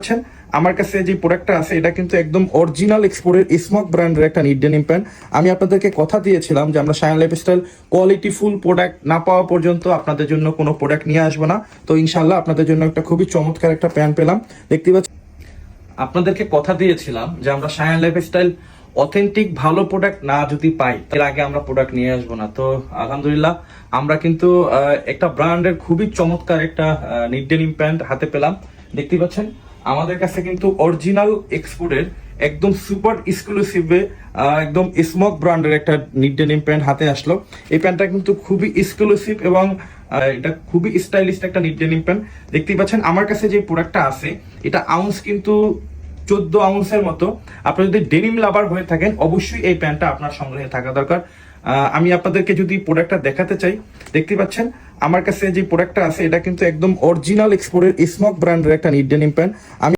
পাচ্ছেন আমার কাছে যে প্রোডাক্টটা আছে এটা কিন্তু একদম অরিজিনাল এক্সপোর্টের স্মোক ব্র্যান্ডের একটা নিট ডেনিম প্যান্ট। আমি আপনাদেরকে কথা দিয়েছিলাম যে আমরা shine lifestyle quality full product না পাওয়া পর্যন্ত আপনাদের জন্য কোনো প্রোডাক্ট নিয়ে আসবো না। তো ইনশাল্লাহ আপনাদের জন্য একটা খুবই চমৎকার একটা প্যান্ট পেলাম। দেখতে পাচ্ছেন আপনাদেরকে কথা দিয়েছিলাম যে আমরা শাইন লাইফস্টাইল অথেন্টিক ভালো প্রোডাক্ট না যদি পাই এর আগে আমরা প্রোডাক্ট নিয়ে আসবো না। তো আলহামদুলিল্লাহ আমরা কিন্তু একটা ব্র্যান্ডের খুবই চমৎকার একটা নিট ডেনিম প্যান্ট হাতে পেলাম। দেখতে পাচ্ছেন আমাদের কাছে কিন্তু অরিজিনাল এক্সপোর্টের একদম সুপার এক্সক্লুসিভে একদম স্মোক ব্র্যান্ডের একটা নিট ডেনিম প্যান্ট হাতে আসলো। এই প্যান্টটা কিন্তু খুবই এক্সক্লুসিভ এবং এটা খুবই স্টাইলিশ একটা নিট ডেনিম প্যান্ট। দেখতেই পাচ্ছেন আমার কাছে যে প্রোডাক্টটা আছে এটা আউন্স কিন্তু 14 আউন্সের মতো। আপনি যদি ডেনিম লাভার হয়ে থাকেন অবশ্যই এই প্যান্টটা আপনার সংগ্রহে থাকা দরকার। আমি আপনাদেরকে যদি প্রোডাক্টটা দেখাতে চাই, দেখতে পাচ্ছেন আমার কাছে যে প্রোডাক্টটা আছে এটা কিন্তু একদম অরিজিনাল এক্সপোর্টের স্মোক ব্র্যান্ডের একটা নিট ডেনিম প্যান্ট। আমি